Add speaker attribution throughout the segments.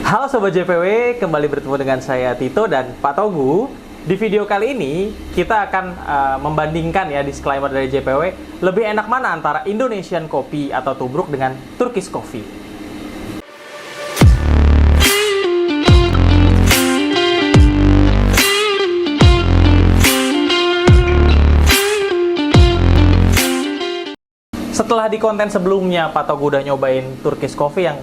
Speaker 1: Halo Sobat JPW, kembali bertemu dengan saya Tito dan Pak Togu. Di video kali ini kita akan membandingkan ya, disclaimer dari JPW, lebih enak mana antara Indonesian Coffee atau tubruk dengan Turkish Coffee. Setelah di konten sebelumnya Pak Togu udah nyobain Turkish Coffee yang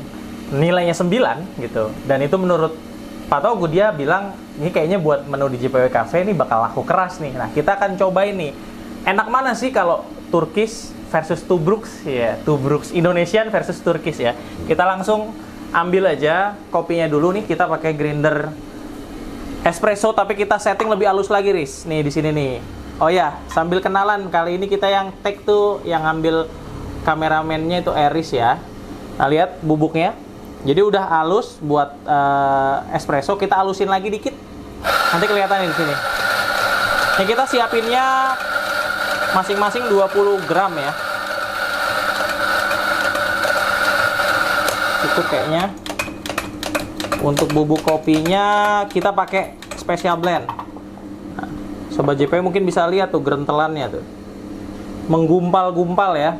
Speaker 1: nilainya 9 gitu, dan itu menurut Pak Togu dia bilang ini kayaknya buat menu di JPW Cafe ini bakal laku keras nih. Nah, kita akan cobain nih, enak mana sih kalau Turkish versus Tubruks ya, Tubruks Indonesian versus Turkish ya. Kita langsung ambil aja kopinya dulu nih, kita pakai grinder espresso tapi kita setting lebih halus lagi, Riz. Nih di sini nih. Oh ya, sambil kenalan, kali ini kita yang take tuh yang ngambil kameramennya itu Eris ya. Nah, lihat bubuknya. Jadi udah halus buat espresso, kita halusin lagi dikit. Nanti kelihatan di sini. Ini kita siapinnya masing-masing 20 gram ya. Cukup kayaknya. Untuk bubuk kopinya kita pakai special blend. Nah, Sobat JP mungkin bisa lihat tuh gerentelannya tuh. Menggumpal-gumpal ya.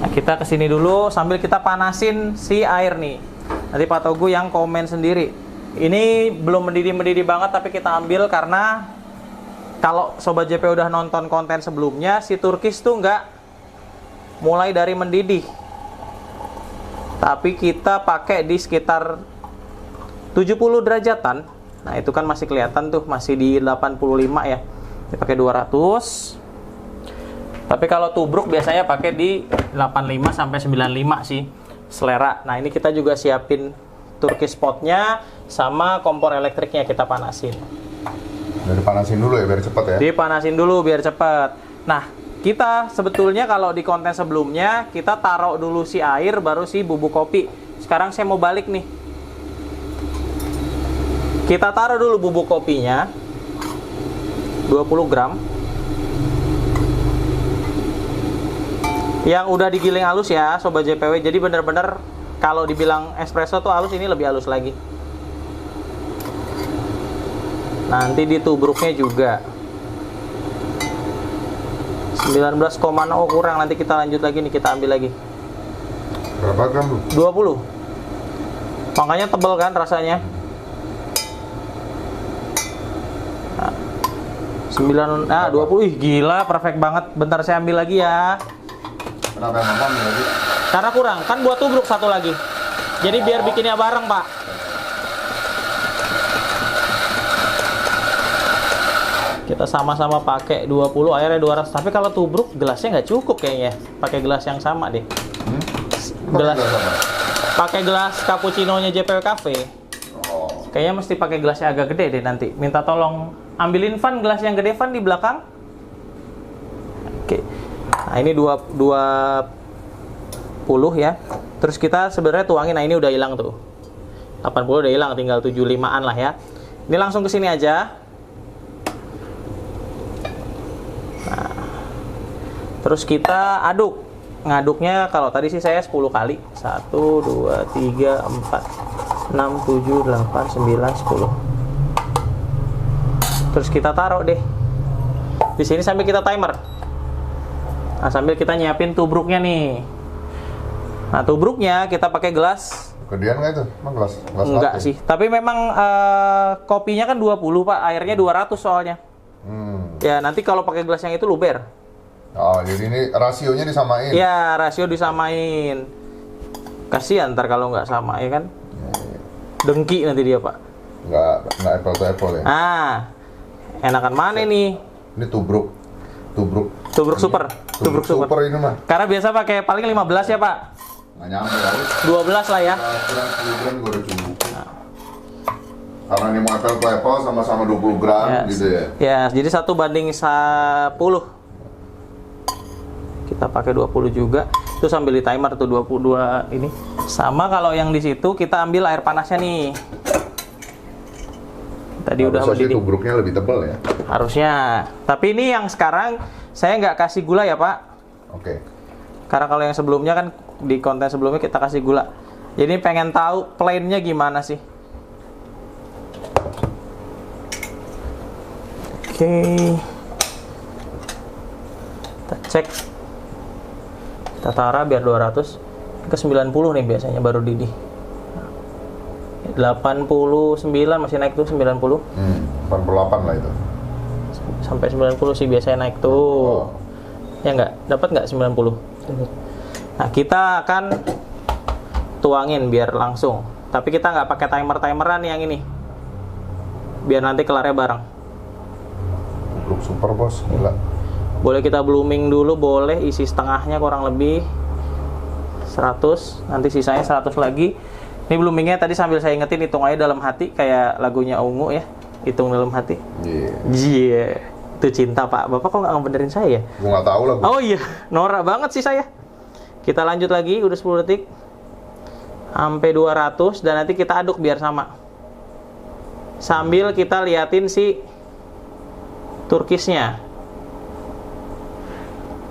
Speaker 1: Nah, kita kesini dulu sambil kita panasin si air nih. Nanti Pak Togu yang komen sendiri. Ini belum mendidih-mendidih banget tapi kita ambil karena kalau Sobat JP udah nonton konten sebelumnya, si Turkish tuh nggak mulai dari mendidih. Tapi kita pakai di sekitar 70 derajatan. Nah, itu kan masih kelihatan tuh, masih di 85 ya. Kita pakai 200. Tapi kalau tubruk biasanya pakai di 85 sampai 95 sih, selera. Nah, ini kita juga siapin Turkish potnya sama kompor elektriknya kita panasin.
Speaker 2: Dipanasin dulu ya biar cepat ya.
Speaker 1: Dipanasin dulu biar cepat. Nah, kita sebetulnya kalau di konten sebelumnya kita taruh dulu si air baru si bubuk kopi. Sekarang saya mau balik nih. Kita taruh dulu bubuk kopinya 20 gram. Yang udah digiling halus ya Sobat JPW. Jadi bener-bener kalau dibilang espresso tuh halus, ini lebih halus lagi. Nanti di tubruknya juga 19,0 kurang. Nanti kita lanjut lagi nih, kita ambil lagi.
Speaker 2: Berapa gram tuh?
Speaker 1: 20. Makanya tebel kan rasanya. Nah, 20. Ih, gila, perfect banget. Bentar saya ambil lagi ya.
Speaker 2: Kenapa yang mama ambil lagi?
Speaker 1: Karena kurang, kan buat tubruk satu lagi. Jadi biar bikinnya bareng, Pak. Kita sama-sama pakai 20, airnya 200. Tapi kalau tubruk gelasnya nggak cukup kayaknya. Pakai gelas yang sama deh. Gelas. Pakai gelas cappuccino-nya JPW Cafe.
Speaker 2: Oh.
Speaker 1: Kayaknya mesti pakai gelasnya agak gede deh nanti. Minta tolong ambilin Van gelas yang gede, Van di belakang. Oke. Nah, ini 20 ya. Terus kita sebenarnya tuangin. Nah, ini udah hilang tuh. 80 udah hilang, tinggal 75-an lah ya. Ini langsung ke sini aja. Nah, terus kita aduk. Ngaduknya kalau tadi sih saya 10 kali. 1 2 3 4 6 7 8 9 10. Terus kita taruh deh. Di sini sambil kita timer. Nah, sambil kita nyiapin tubruknya nih. Nah, tubruknya kita pakai gelas.
Speaker 2: Gedean nggak itu? Emang gelas
Speaker 1: Enggak
Speaker 2: latte?
Speaker 1: sih. Tapi memang kopinya kan 20, Pak. Airnya 200 soalnya. Ya, nanti kalau pakai gelas yang itu luber.
Speaker 2: Oh, jadi ini rasionya disamain?
Speaker 1: Ya, rasio disamain. Kasihan ntar kalau nggak sama, ya kan? Dengki nanti dia, Pak.
Speaker 2: Nggak apple to apple ya?
Speaker 1: Nah, enakan mana nih?
Speaker 2: Ini tubruk
Speaker 1: Tubruk super
Speaker 2: ini mah.
Speaker 1: Karena biasa pakai paling 15 ya, Pak.
Speaker 2: Nggak nyampe kali.
Speaker 1: 12 lah ya.
Speaker 2: Kurang 10 gram gue udah cukup. Karena ini mau apple to apple sama-sama 20 gram
Speaker 1: Ya,
Speaker 2: gitu ya?
Speaker 1: Ya, jadi 1:10. Kita pakai 20 juga. Itu sambil di timer tuh 22 ini. Sama kalau yang di situ kita ambil air panasnya nih. Tadi udah mendidih.
Speaker 2: Tubruknya lebih tebal ya?
Speaker 1: Harusnya. Tapi ini yang sekarang saya nggak kasih gula ya, Pak.
Speaker 2: Oke.
Speaker 1: Karena kalau yang sebelumnya kan di konten sebelumnya kita kasih gula. Jadi pengen tahu plainnya gimana sih? Oke. Kita cek. Kita taruh biar 200 ke 90 nih biasanya baru didih. 89 masih naik tuh 90.
Speaker 2: 88 lah itu.
Speaker 1: Sampai 90 sih biasanya naik tuh. Ya enggak? Dapat enggak 90? Nah, kita akan tuangin biar langsung. Tapi kita nggak pakai timer-timeran yang ini. Biar nanti kelarnya bareng.
Speaker 2: Tubruk super bos, gila.
Speaker 1: Boleh kita blooming dulu, boleh isi setengahnya kurang lebih 100, nanti sisanya 100 lagi. Ini bloomingnya tadi sambil saya ingetin, hitung aja dalam hati kayak lagunya Ungu ya, hitung dalam hati. Iya. Itu cinta Pak. Bapak kok nggak ngebenerin saya ya?
Speaker 2: Gua nggak tahu lah.
Speaker 1: Oh iya, norak banget sih saya. Kita lanjut lagi, udah 10 detik. Sampai 200 dan nanti kita aduk biar sama. Sambil kita liatin si turkisnya.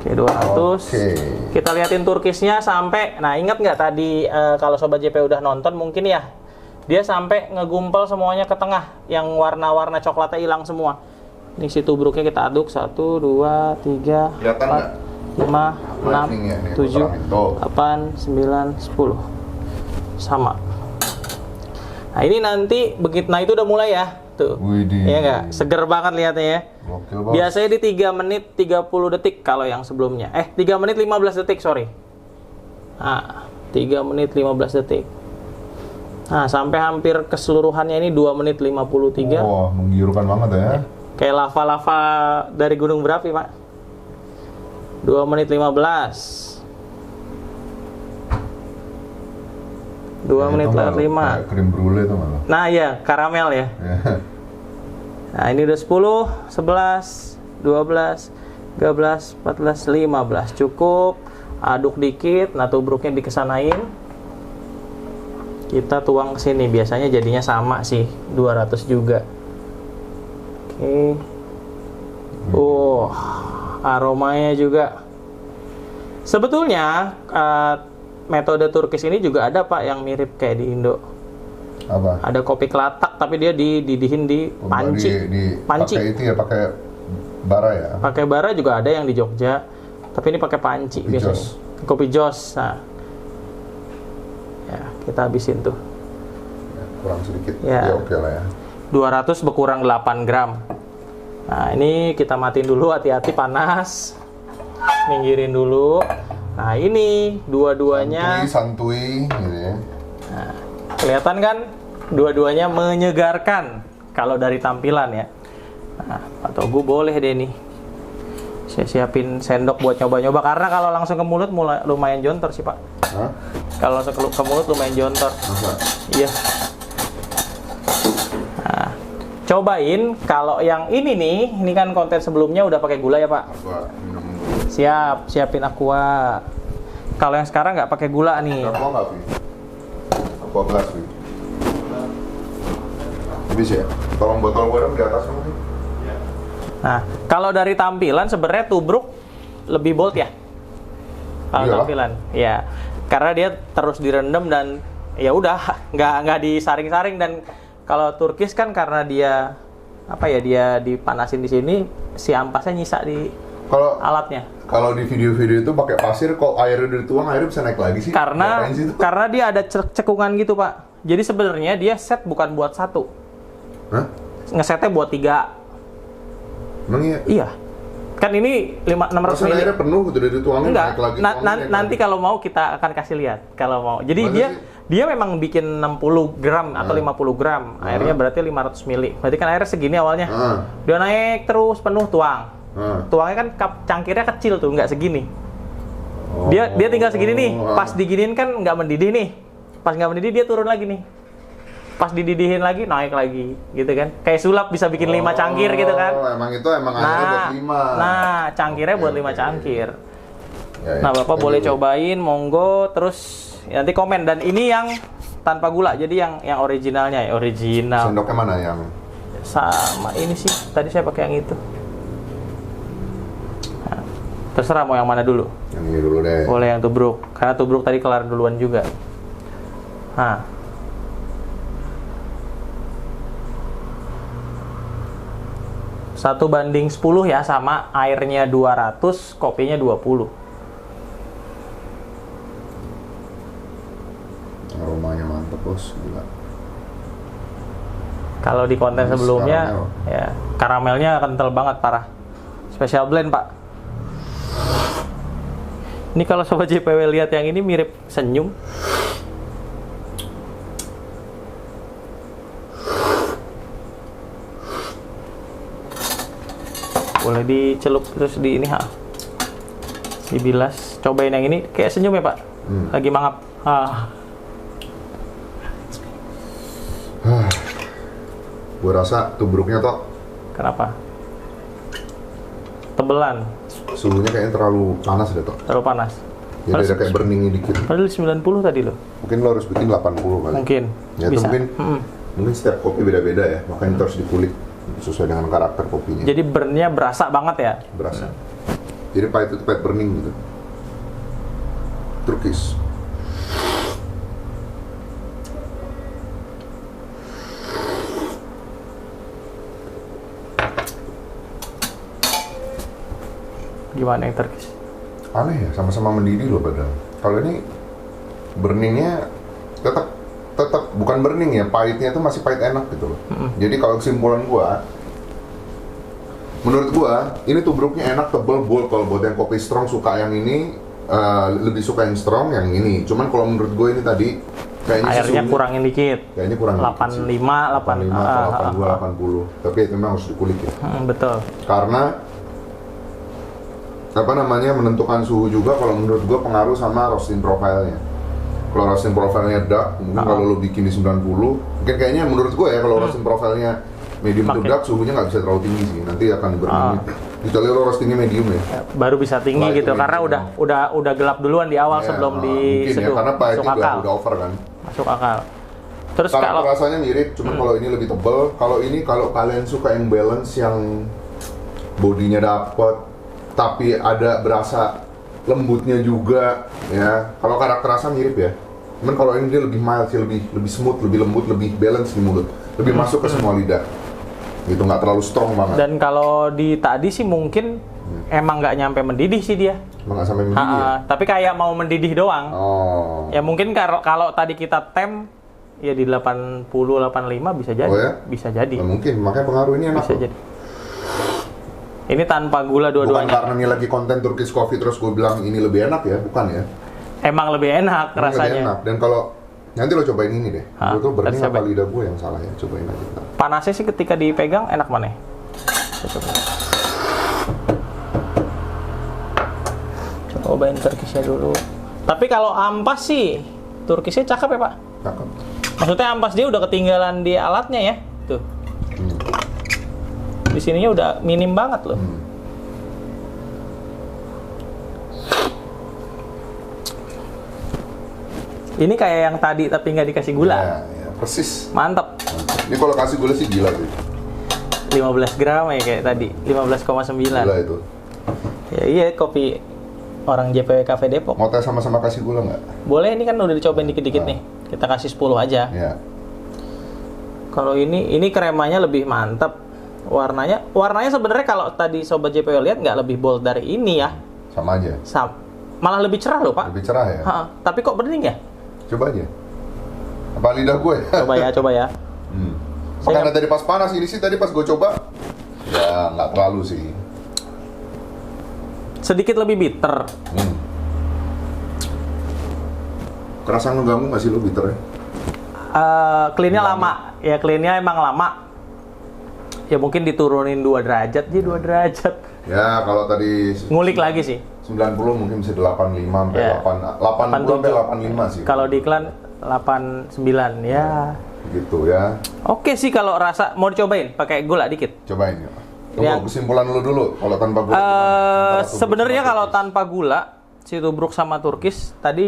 Speaker 1: Oke, 200. Kita liatin turkisnya sampai, nah ingat nggak tadi kalau Sobat JP udah nonton mungkin ya, dia sampai ngegumpal semuanya ke tengah, yang warna-warna coklatnya hilang semua. Ini si tubruknya kita aduk, 1, 2, 3, 4, 5, 6, 7, 8, 9, 10. Sama. Nah ini nanti begitu, nah itu udah mulai ya. Tuh. Iya nggak? Seger banget lihatnya ya. Biasanya di 3 menit 30 detik kalau yang sebelumnya. 3 menit 15 detik, sorry. Nah, 3 menit 15 detik. Nah, sampai hampir keseluruhannya ini 2 menit 53.
Speaker 2: Wah, menggiurkan banget ya.
Speaker 1: Kayak lava-lava dari gunung berapi, Pak. 2 menit 15. 2 menit lewat 5.
Speaker 2: Krim brulee itu malah.
Speaker 1: Nah iya, karamel ya. Nah ini udah 10, 11, 12, 13, 14, 15. Cukup. Aduk dikit, nah tubruknya dikesanain. Kita tuang ke sini. Biasanya jadinya sama sih, 200 juga. Oke. Aromanya juga. Sebetulnya metode Turkish ini juga ada Pak yang mirip kayak di Indo.
Speaker 2: Apa?
Speaker 1: Ada kopi kelatak tapi dia dididihin di panci. Panci.
Speaker 2: Pakai itu ya, pakai bara ya.
Speaker 1: Pakai bara juga ada yang di Jogja. Tapi ini pakai panci
Speaker 2: kopi
Speaker 1: biasanya.
Speaker 2: Jos.
Speaker 1: Kopi jos. Nah. Ya, kita habisin tuh.
Speaker 2: Ya, kurang sedikit.
Speaker 1: Ya.
Speaker 2: Ya oke lah ya.
Speaker 1: 200 berkurang 8 gram. Nah, ini kita matiin dulu, hati-hati panas. Minggirin dulu. Nah, ini dua-duanya
Speaker 2: santuy gitu ya.
Speaker 1: Nah, kelihatan kan? Dua-duanya menyegarkan kalau dari tampilan ya. Nah, Pak Togu boleh deh nih. Saya siapin sendok buat nyoba-nyoba karena kalau langsung ke mulut lumayan jontor sih, Pak.
Speaker 2: Hah?
Speaker 1: Kalau langsung ke mulut lumayan jontor.
Speaker 2: Masa?
Speaker 1: Iya. Nah, cobain kalau yang ini nih, ini kan konten sebelumnya udah pakai gula ya, Pak.
Speaker 2: Aqua minum.
Speaker 1: Siapin aqua. Kalau yang sekarang nggak pakai gula nih.
Speaker 2: Aqua nggak, Vi? Aqua gelas, Vi. Bisa ya? Tolong botol garam di atas mungkin.
Speaker 1: Nah, kalau dari tampilan sebenarnya tubruk lebih bold ya. Kalau
Speaker 2: Iyalah.
Speaker 1: tampilan, ya, karena dia terus direndam dan ya udah nggak disaring-saring. Dan kalau Turkish kan karena dia apa ya, dia dipanasin di sini, si ampasnya nyisa di alatnya.
Speaker 2: Kalau di video-video itu pakai pasir, kok airnya udah dituang, airnya bisa naik lagi sih?
Speaker 1: Karena
Speaker 2: Ngapain sih itu?
Speaker 1: karena dia ada cekungan gitu, Pak. Jadi sebenarnya dia set bukan buat 1.
Speaker 2: Hah?
Speaker 1: Ngesetnya buat 3.
Speaker 2: Emang iya?
Speaker 1: Iya. Kan ini 600
Speaker 2: Masa
Speaker 1: ml.
Speaker 2: airnya penuh, udah dituangin,
Speaker 1: Enggak.
Speaker 2: naik lagi.
Speaker 1: Nanti kalau mau kita akan kasih lihat kalau mau. Jadi
Speaker 2: Masa
Speaker 1: dia memang bikin 60 gram atau 50 gram. Airnya berarti 500 ml. Berarti kan airnya segini awalnya. Dia naik terus penuh, tuang. Tuangnya kan cangkirnya kecil tuh, nggak segini. Dia tinggal segini nih. Pas diginiin kan nggak mendidih nih. Pas nggak mendidih dia turun lagi nih. Pas dididihin lagi naik lagi, gitu kan? Kayak sulap bisa bikin 5 cangkir gitu kan?
Speaker 2: Emang itu airnya buat 5.
Speaker 1: Nah, cangkirnya buat 5 cangkir.
Speaker 2: Ya, ya.
Speaker 1: Nah, Bapak boleh cobain, monggo. Terus ya, nanti komen. Dan ini yang tanpa gula, jadi yang originalnya ya, original.
Speaker 2: Sendoknya mana yang?
Speaker 1: Sama ini sih, tadi saya pakai yang itu. Nah, terserah mau yang mana dulu.
Speaker 2: Yang ini dulu deh.
Speaker 1: Boleh yang tubruk, karena tubruk tadi kelar duluan juga. Nah. Satu banding 10 ya, sama airnya 200, kopinya 20.
Speaker 2: Aromanya mantap bos, gila.
Speaker 1: Kalau di konten
Speaker 2: Manis
Speaker 1: sebelumnya,
Speaker 2: karamel.
Speaker 1: ya karamelnya kental banget, parah. Special blend, Pak. Ini kalau Sobat JPW lihat yang ini mirip senyum. Boleh dicelup terus di ini, dibilas. Cobain yang ini, kayak senyum ya, Pak. Lagi mangap.
Speaker 2: Gue rasa tubruknya toh
Speaker 1: Kenapa? Tebelan,
Speaker 2: suhunya kayaknya terlalu panas deh toh.
Speaker 1: terlalu panas.
Speaker 2: Jadi ada kayak burningnya dikit.
Speaker 1: Padahal 90 tadi loh.
Speaker 2: Mungkin lo harus bikin 80 kali.
Speaker 1: Mungkin.
Speaker 2: Ya itu
Speaker 1: Bisa.
Speaker 2: mungkin setiap kopi beda-beda ya. Makanya itu harus dikulik sesuai dengan karakter kopinya.
Speaker 1: Jadi burn-nya berasa banget ya.
Speaker 2: Berasa. Jadi pahit itu pahit burning gitu. Turkish.
Speaker 1: Gimana yang Turkish?
Speaker 2: Aneh ya, sama-sama mendidih loh padahal. Kalau ini burningnya tetap bukan burning ya, pahitnya itu masih pahit enak gitu loh. Jadi kalau kesimpulan gua, menurut gua ini tubruknya enak, tebel, bold. Kalau buat yang kopi strong suka yang ini, lebih suka yang strong yang ini. Cuman kalau menurut gua ini tadi kayaknya
Speaker 1: Airnya
Speaker 2: susunya-
Speaker 1: kurangin dikit.
Speaker 2: kayaknya kurang
Speaker 1: 85,
Speaker 2: 82, 80. Tapi itu memang harus dikulik ya.
Speaker 1: Betul.
Speaker 2: Karena apa namanya, menentukan suhu juga kalau menurut gua pengaruh sama roasting profile-nya. Kalau roasting profile-nya dark, mungkin kalau lo bikin di 90, mungkin kayaknya menurut gua ya kalau roasting profile-nya medium to
Speaker 1: Makin.
Speaker 2: dark, suhunya nggak bisa terlalu tinggi sih. Nanti akan berdingin. Kecuali lo roastingnya medium ya.
Speaker 1: Baru bisa tinggi
Speaker 2: Light
Speaker 1: gitu
Speaker 2: weight
Speaker 1: karena
Speaker 2: gitu.
Speaker 1: udah gelap duluan di awal
Speaker 2: Ya,
Speaker 1: sebelum
Speaker 2: mungkin ya,
Speaker 1: diseduh.
Speaker 2: karena pahitnya
Speaker 1: Masuk akal.
Speaker 2: udah over kan.
Speaker 1: Masuk akal. Terus
Speaker 2: Kalau
Speaker 1: kalau
Speaker 2: rasanya mirip, cuman kalau ini lebih tebal. Kalau kalian suka yang balance, yang bodinya dapet, tapi ada berasa lembutnya juga, ya. Kalau karakter rasa mirip ya. Cuman kalau ini dia lebih mild sih, lebih smooth, lebih lembut, lebih balance di mulut, lebih masuk ke semua lidah. Gitu, nggak terlalu strong banget.
Speaker 1: dan kalau di tadi sih mungkin emang nggak nyampe mendidih sih dia.
Speaker 2: Emang nggak sampai mendidih ya?
Speaker 1: Tapi kayak mau mendidih doang.
Speaker 2: Oh.
Speaker 1: Ya mungkin kalau tadi kita tem ya di 80 85 bisa jadi.
Speaker 2: Oh ya?
Speaker 1: Bisa jadi.
Speaker 2: Nah, mungkin makanya pengaruh ini enak
Speaker 1: Bisa
Speaker 2: loh.
Speaker 1: jadi. Ini tanpa gula
Speaker 2: Bukan
Speaker 1: dua-duanya.
Speaker 2: karena ini lagi konten Turkish Coffee terus gue bilang ini lebih enak ya, bukan ya.
Speaker 1: Emang lebih enak
Speaker 2: Ini lebih
Speaker 1: rasanya.
Speaker 2: enak. Dan kalau nanti lo cobain ini deh.
Speaker 1: Hah?
Speaker 2: Gue tuh burning
Speaker 1: Terus
Speaker 2: apa
Speaker 1: coba.
Speaker 2: lidah gue yang salah ya. Cobain aja bentar.
Speaker 1: Panasnya sih ketika dipegang enak mana? Saya cobain Turkishnya dulu. Tapi kalau ampas sih Turkishnya cakep ya Pak.
Speaker 2: Cakep.
Speaker 1: Maksudnya ampas dia udah ketinggalan di alatnya ya. Tuh. Di sininya udah minim banget loh. Ini kayak yang tadi tapi nggak dikasih gula.
Speaker 2: Ya, persis.
Speaker 1: Mantap.
Speaker 2: Ini kalau kasih gula sih gila sih.
Speaker 1: 15 gram ya kayak tadi. 15,9.
Speaker 2: Gila itu.
Speaker 1: Ya iya kopi orang JPW Cafe Depok.
Speaker 2: Mau tes sama-sama kasih gula nggak?
Speaker 1: Boleh, ini kan udah dicobain dikit-dikit nih. Kita kasih 10 aja.
Speaker 2: Ya.
Speaker 1: Kalau ini kremanya lebih mantap. Warnanya sebenarnya kalau tadi Sobat JPW lihat nggak lebih bold dari ini ya.
Speaker 2: Sama aja.
Speaker 1: Malah lebih cerah loh Pak.
Speaker 2: Lebih cerah ya.
Speaker 1: Ha, tapi kok bening ya?
Speaker 2: Coba aja. Apa lidah gue?
Speaker 1: Coba ya.
Speaker 2: Makanya tadi pas panas, ini sih tadi pas gue coba, ya nggak terlalu sih.
Speaker 1: Sedikit lebih bitter.
Speaker 2: Kerasa ngeganggu nggak sih lo bitter ya?
Speaker 1: Clean-nya lama. Ya clean-nya emang lama. Ya mungkin diturunin 2 derajat, jadi 2 derajat.
Speaker 2: Ya kalau tadi
Speaker 1: Ngulik lagi sih.
Speaker 2: 90 mungkin bisa 85 sampai
Speaker 1: Ya.
Speaker 2: 80 sampai 85 sih.
Speaker 1: Kalau di iklan 89 ya.
Speaker 2: Gitu ya.
Speaker 1: Oke sih kalau rasa mau dicobain pakai gula dikit.
Speaker 2: Cobain ya. Tunggu
Speaker 1: Yang-
Speaker 2: kesimpulan lu dulu kalau tanpa gula. gimana? Antara tubruk
Speaker 1: Sebenarnya
Speaker 2: sama
Speaker 1: kalau
Speaker 2: Turkish.
Speaker 1: tanpa gula, si tubruk sama Turkish tadi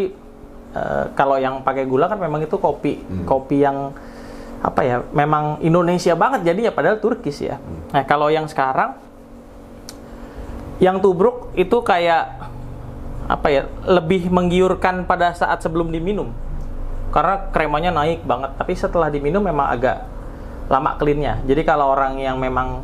Speaker 1: kalau yang pakai gula kan memang itu kopi yang apa ya, memang Indonesia banget jadinya padahal Turkish ya. Nah, kalau yang sekarang yang tubruk itu kayak apa ya, lebih menggiurkan pada saat sebelum diminum. karena kremanya naik banget. Tapi setelah diminum memang agak lama clean-nya. Jadi kalau orang yang memang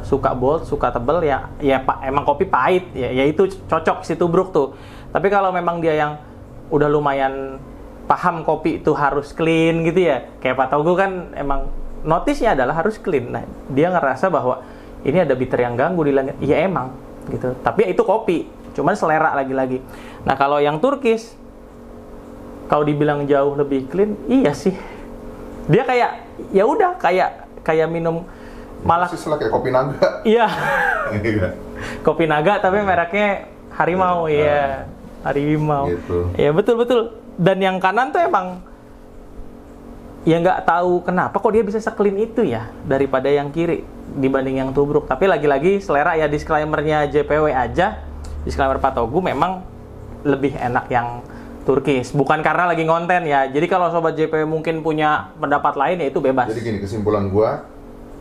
Speaker 1: suka bold, suka tebel ya Pak, emang kopi pahit ya itu cocok si tubruk tuh. Tapi kalau memang dia yang udah lumayan paham kopi itu harus clean gitu ya, kayak Pak Togu kan emang notice-nya adalah harus clean. Nah, dia ngerasa bahwa ini ada bitter yang ganggu di langit. Iya emang gitu. Tapi ya itu kopi, cuman selera lagi-lagi. Nah, kalau yang Turkish kalau dibilang jauh lebih clean, iya sih. Dia kayak ya udah kayak minum malah
Speaker 2: setelah kayak kopi naga.
Speaker 1: Iya. Kopi naga tapi mereknya Harimau ya. Harimau.
Speaker 2: Gitu.
Speaker 1: Ya betul. Dan yang kanan tuh emang ya nggak tahu kenapa kok dia bisa se-clean itu ya daripada yang kiri dibanding yang tubruk. Tapi lagi-lagi selera ya, disclaimer-nya JPW aja. Disclaimer Pak Togu memang lebih enak yang Turkish, bukan karena lagi ngonten ya. Jadi kalau sobat JPW mungkin punya pendapat lain ya itu bebas.
Speaker 2: Jadi gini, kesimpulan gua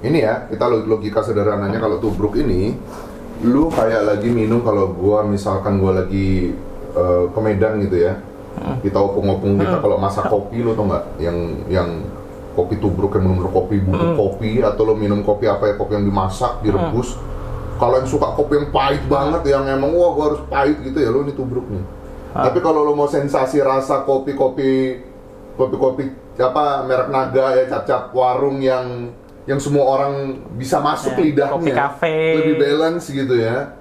Speaker 2: ini ya, kita logika sederhananya kalau tubruk ini lu kayak lagi minum, kalau gua misalkan gua lagi ke Medan gitu ya. Kita opung-opung kita kalau masak kopi, lu tau nggak yang kopi tubruk yang bener-bener kopi bubuk kopi, atau lu minum kopi apa ya, kopi yang dimasak, direbus. Kalau yang suka kopi yang pahit banget, yang emang wah gua harus pahit gitu ya, lu ini tubruk nih. Tapi kalau lu mau sensasi rasa kopi apa merek Naga ya, cap-cap warung yang semua orang bisa masuk lidahnya,
Speaker 1: kopi kafe,
Speaker 2: lebih balance gitu ya.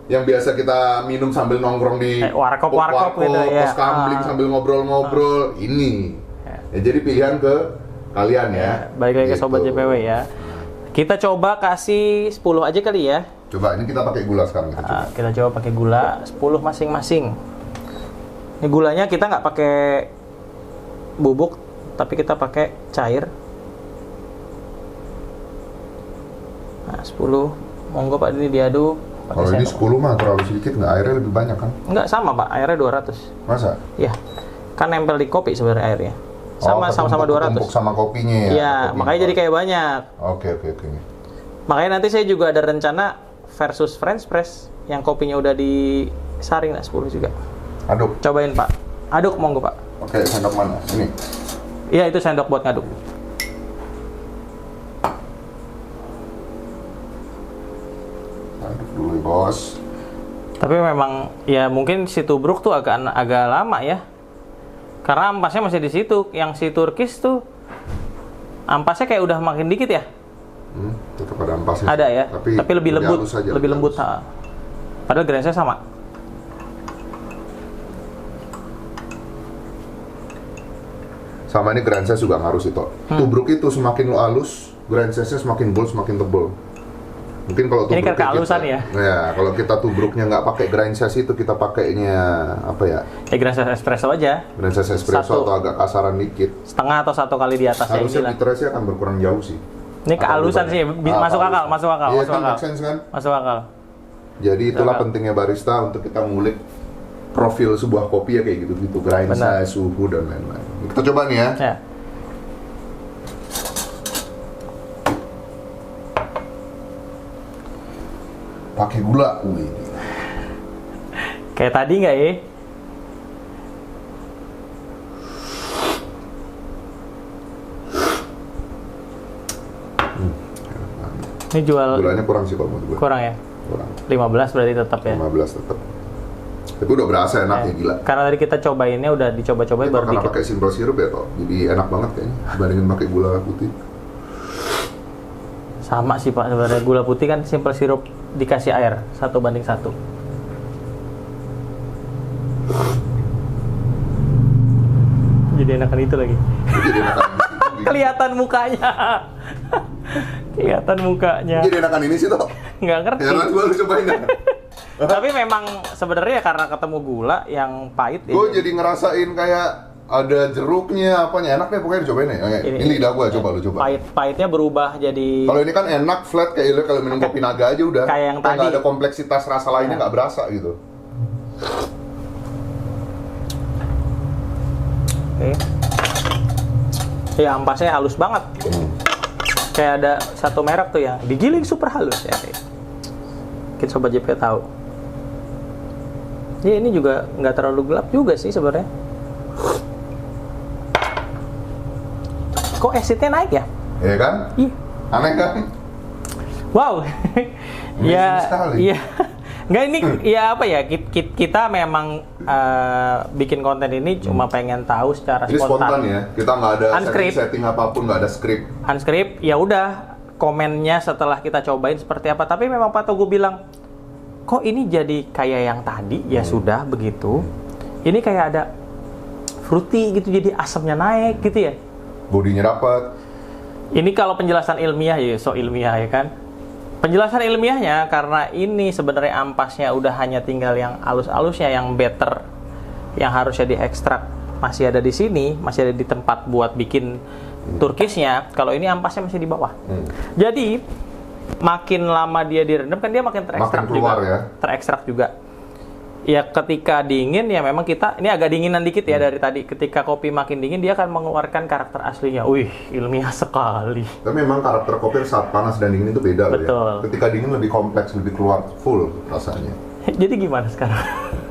Speaker 2: Yang biasa kita minum sambil nongkrong di
Speaker 1: warkop gitu ya,
Speaker 2: pos kamling sambil ngobrol-ngobrol, ini. Ya, jadi pilihan ke kalian ya.
Speaker 1: Balik lagi ke sobat JPW ya. Kita coba kasih 10 aja kali ya.
Speaker 2: Coba ini kita pakai gula sekarang
Speaker 1: Kita coba pakai gula 10 masing-masing. Ini gulanya kita nggak pakai bubuk, tapi kita pakai cair. Nah, 10. Monggo Pak, ini diaduk.
Speaker 2: Kalau ini 10 mah terlalu sedikit, nggak, airnya lebih banyak kan?
Speaker 1: Nggak, sama Pak, airnya 200.
Speaker 2: Masa?
Speaker 1: Iya. Kan nempel di kopi sebenarnya airnya. Sama-sama 200.
Speaker 2: Tumpuk sama kopinya ya?
Speaker 1: Iya, makanya jadi kayak banyak.
Speaker 2: Oke.
Speaker 1: Makanya nanti saya juga ada rencana versus French press yang kopinya udah disaring, 10 juga.
Speaker 2: Aduk.
Speaker 1: Cobain Pak. Aduk monggo Pak.
Speaker 2: Oke, sendok mana? Ini?
Speaker 1: Iya, itu sendok buat ngaduk.
Speaker 2: Aduk dulu bos.
Speaker 1: Tapi memang ya mungkin si tubruk tuh agak lama ya. Karena ampasnya masih di situ. Yang si Turkish tuh ampasnya kayak udah makin dikit ya.
Speaker 2: Tetap ada ampasnya.
Speaker 1: Ada ya. Tapi lebih lembut,
Speaker 2: aja,
Speaker 1: lebih lembut. Padahal grainnya sama.
Speaker 2: Sama ini grind size juga ngaruh sih, Tok. Tubruk itu semakin lo halus, grind size-nya semakin bold, semakin tebel. Mungkin kalau
Speaker 1: ini kan kehalusan ya.
Speaker 2: Ya, kalau kita tubruknya nggak pakai grind size itu, kita pakainya apa ya?
Speaker 1: Ya grind size espresso aja.
Speaker 2: Grind size espresso atau agak kasaran dikit.
Speaker 1: Setengah atau 1 kali di atas.
Speaker 2: Harusnya bitterness-nya akan berkurang jauh sih.
Speaker 1: Ini kehalusan sih, masuk akal.
Speaker 2: Iya kan, make sense kan?
Speaker 1: Masuk akal.
Speaker 2: Jadi itulah pentingnya barista untuk kita ngulik profil sebuah kopi ya, kayak gitu-gitu, grind size, suhu dan lain-lain. Kita coba nih ya. Pakai gula,
Speaker 1: kayak tadi nggak ya? Ini jual
Speaker 2: gulanya kurang sih kalau menurut gue.
Speaker 1: Kurang ya?
Speaker 2: Kurang.
Speaker 1: 15 berarti tetap ya?
Speaker 2: 15 tetap. Tapi udah berasa enak ya, gila.
Speaker 1: Karena tadi kita cobainnya udah dicoba-cobain baru
Speaker 2: karena
Speaker 1: dikit.
Speaker 2: pakai simple syrup ya, toh. Jadi enak banget kayaknya dibandingin pakai gula putih.
Speaker 1: Sama sih Pak, sebenarnya gula putih kan simple syrup dikasih air 1:1. Jadi enakan itu lagi.
Speaker 2: Jadi enakan
Speaker 1: Kelihatan mukanya. Kelihatan mukanya.
Speaker 2: Jadi enakan ini sih, toh.
Speaker 1: Nggak ngerti.
Speaker 2: Ya, gue harus cobain ya.
Speaker 1: Tapi memang sebenarnya karena ketemu gula yang pahit.
Speaker 2: Gue jadi ngerasain kayak ada jeruknya, apanya enak deh, pokoknya dicobain ya. Ini lidah gue, coba lu coba.
Speaker 1: Pahitnya berubah jadi.
Speaker 2: Kalau ini kan enak flat, kayak lu kalau minum kopi naga aja udah.
Speaker 1: Kayak yang tadi.
Speaker 2: Nggak ada kompleksitas rasa lainnya, nggak berasa gitu.
Speaker 1: Oke. Ya ampasnya halus banget. Kayak ada satu merek tuh yang digiling super halus ya. Kita sobat JP tahu. Ya ini juga nggak terlalu gelap juga sih sebenarnya. kok acidnya naik ya?
Speaker 2: Iya kan?
Speaker 1: Iya.
Speaker 2: Aneh kan?
Speaker 1: Wow. Ya,
Speaker 2: sekali.
Speaker 1: iya. Nggak ini ya apa ya? Kita memang bikin konten ini cuma pengen tahu secara
Speaker 2: Ini spontan ya. Kita nggak ada
Speaker 1: Unscript.
Speaker 2: setting apapun, nggak ada skrip.
Speaker 1: Unscript, ya udah komennya setelah kita cobain seperti apa. Tapi memang Pak Togu bilang, kok ini jadi kayak yang tadi? Ya sudah begitu. Ini kayak ada fruity gitu, jadi asamnya naik gitu ya.
Speaker 2: Bodinya dapat.
Speaker 1: Ini kalau penjelasan ilmiah ya, so ilmiah ya kan. Penjelasan ilmiahnya karena ini sebenarnya ampasnya udah hanya tinggal yang alus-alusnya, yang better, yang harusnya diekstrak masih ada di sini, masih ada di tempat buat bikin Turkisnya. Kalau ini ampasnya masih di bawah. Jadi makin lama dia direndam kan dia makin terekstrak
Speaker 2: Makin keluar
Speaker 1: juga.
Speaker 2: ya.
Speaker 1: Terekstrak juga. Ya ketika dingin ya memang kita ini agak dinginan dikit ya dari tadi. Ketika kopi makin dingin dia akan mengeluarkan karakter aslinya. Wih, ilmiah sekali.
Speaker 2: Tapi memang karakter kopi saat panas dan dingin itu beda loh
Speaker 1: Betul.
Speaker 2: ya. Ketika dingin lebih kompleks, lebih keluar full rasanya.
Speaker 1: Jadi gimana sekarang?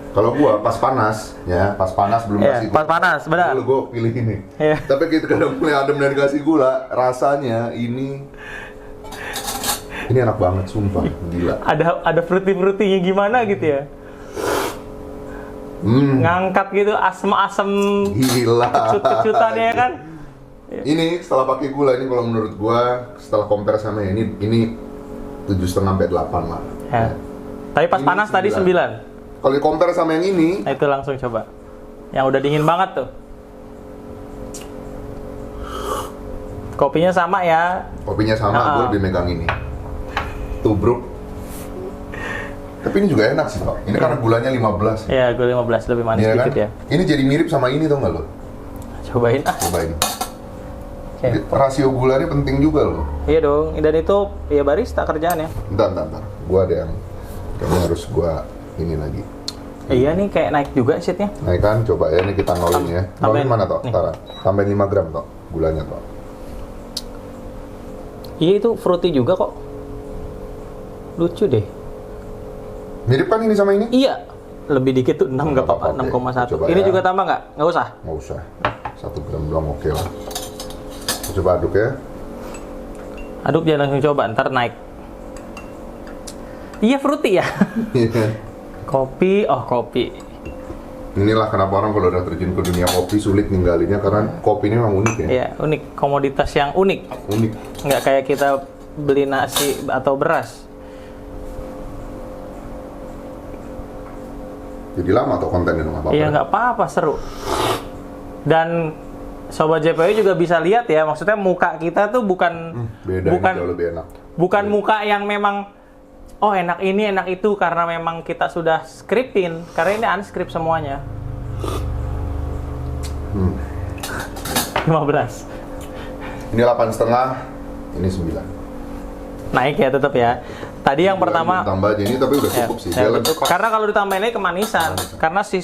Speaker 2: Kalau gua pas panas, ya pas panas belum
Speaker 1: Iya,
Speaker 2: kasih
Speaker 1: pas panas, benar.
Speaker 2: Dulu gua pilih ini.
Speaker 1: Iya.
Speaker 2: Tapi ketika udah mulai adem dan kasih gula, rasanya ini enak banget, sumpah, gila.
Speaker 1: Ada fruity-fruitynya gimana gitu ya? Ngangkat gitu asem-asem
Speaker 2: Gila.
Speaker 1: kecut-kecutannya ya kan?
Speaker 2: Ini setelah pakai gula ini kalau menurut gua setelah compare sama ini 7,5 sampai 8 lah.
Speaker 1: Ya. Tapi pas
Speaker 2: Ini
Speaker 1: panas tadi 9.
Speaker 2: Kalau di compare sama yang ini,
Speaker 1: Nah itu langsung coba. Yang udah dingin banget tuh. Kopinya sama ya.
Speaker 2: kopinya sama, gua lebih megang ini. Tubruk. Tapi ini juga enak sih, Pak. Ini karena gulanya 15.
Speaker 1: Ya, gue 15 lebih manis
Speaker 2: Iya
Speaker 1: dikit
Speaker 2: kan?
Speaker 1: ya.
Speaker 2: Ini jadi mirip sama ini tau nggak lo?
Speaker 1: Cobain ah.
Speaker 2: Cobain.
Speaker 1: Oke.
Speaker 2: Rasio gulanya penting juga loh.
Speaker 1: Iya dong. Dan itu ya barista kerjaannya.
Speaker 2: Bentar. Gua ada yang kayaknya harus gua ini lagi.
Speaker 1: Iya nih kayak naik juga sheetnya.
Speaker 2: Nah kan, coba ya, ini kita nolin ya. Nolin
Speaker 1: Tambahin.
Speaker 2: mana toh?
Speaker 1: Nih.
Speaker 2: Tara. Tambahin 5 gram toh, gulanya toh.
Speaker 1: Iya itu fruity juga kok. Lucu deh.
Speaker 2: Mirip kan ini sama ini?
Speaker 1: Iya. Lebih dikit tuh 6 nggak apa-apa.
Speaker 2: Oke.
Speaker 1: 6,1.
Speaker 2: Coba
Speaker 1: Ini
Speaker 2: ya.
Speaker 1: juga tambah nggak? Nggak usah.
Speaker 2: Nggak usah. 1 gram doang oke lah. Coba aduk ya.
Speaker 1: Aduk jangan langsung coba, ntar naik. Iya fruity ya. Kopi, kopi.
Speaker 2: Inilah kenapa orang kalau udah terjun ke dunia kopi sulit ninggalinnya karena kopi ini memang unik ya.
Speaker 1: Iya, unik. Komoditas yang unik.
Speaker 2: Unik.
Speaker 1: Nggak kayak kita beli nasi atau beras.
Speaker 2: Jadi lama tuh kontennya nggak apa-apa.
Speaker 1: Iya, nggak apa-apa, seru. Dan Sobat JPW juga bisa lihat ya, maksudnya muka kita tuh bukan
Speaker 2: Beda
Speaker 1: bukan
Speaker 2: ini jauh lebih enak.
Speaker 1: bukan muka yang memang enak ini enak itu karena memang kita sudah scriptin, karena ini unscript semuanya. 15.
Speaker 2: Ini 8,5, ini 9.
Speaker 1: Naik ya tetap ya. Tadi yang pertama
Speaker 2: tambah aja ini tapi udah cukup sih. Dia lebih pas.
Speaker 1: karena kalau ditambahin ini kemanisan. Karena si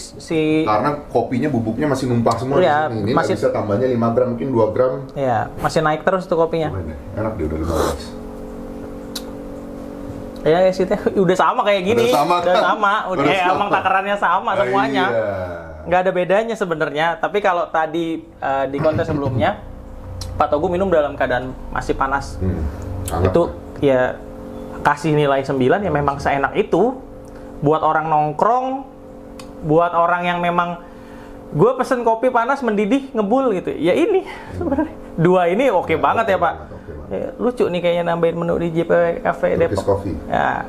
Speaker 2: Karena kopinya bubuknya masih numpah semua
Speaker 1: Iya,
Speaker 2: di sini. Ini
Speaker 1: masih-
Speaker 2: nggak bisa tambahnya 5 gram, mungkin 2 gram.
Speaker 1: ya masih naik terus tuh kopinya.
Speaker 2: Cobain deh. Enak dia udah 15.
Speaker 1: Ya sih udah sama kayak gini.
Speaker 2: Udah sama, kan?
Speaker 1: sama. Udah
Speaker 2: Udah
Speaker 1: kayak
Speaker 2: sama.
Speaker 1: emang takarannya sama semuanya.
Speaker 2: Iya.
Speaker 1: Nggak ada bedanya sebenarnya. Tapi kalau tadi di konten sebelumnya Pak Togu minum dalam keadaan masih panas.
Speaker 2: Hangat.
Speaker 1: Itu ya kasih nilai 9 ya memang seenak itu. Buat orang nongkrong, buat orang yang memang gue pesen kopi panas mendidih ngebul gitu. Ya ini sebenarnya. Dua ini oke banget ya Pak.
Speaker 2: Oke banget.
Speaker 1: Ya, lucu nih kayaknya nambahin menu di JPW Cafe
Speaker 2: Turkish
Speaker 1: Depok.
Speaker 2: Coffee.
Speaker 1: Ya.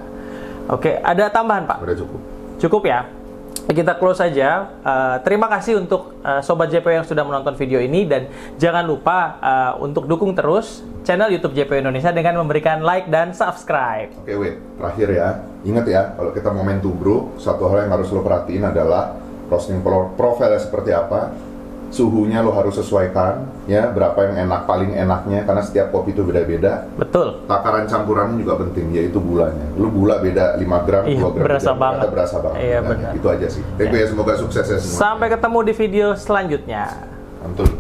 Speaker 1: Oke, ada tambahan Pak?
Speaker 2: Udah cukup.
Speaker 1: Cukup ya. Kita close saja. Terima kasih untuk Sobat JPW yang sudah menonton video ini dan jangan lupa untuk dukung terus channel YouTube JPW Indonesia dengan memberikan like dan subscribe.
Speaker 2: Oke, wait. Terakhir ya. Ingat ya, kalau kita mau main tubruk, satu hal yang harus lo perhatiin adalah roasting profile seperti apa. Suhunya lo harus sesuaikan, ya. Berapa yang enak, paling enaknya, karena setiap kopi itu beda-beda.
Speaker 1: Betul.
Speaker 2: Takaran campurannya juga penting, yaitu gulanya. Lu gula beda 5 gram,
Speaker 1: Iya,
Speaker 2: 2 gram,
Speaker 1: berasa
Speaker 2: beda,
Speaker 1: banget.
Speaker 2: berasa banget.
Speaker 1: Iya,
Speaker 2: gulanya.
Speaker 1: benar.
Speaker 2: Itu aja sih. Thank you ya, semoga sukses ya semua.
Speaker 1: Sampai ketemu di video selanjutnya.
Speaker 2: Mantul.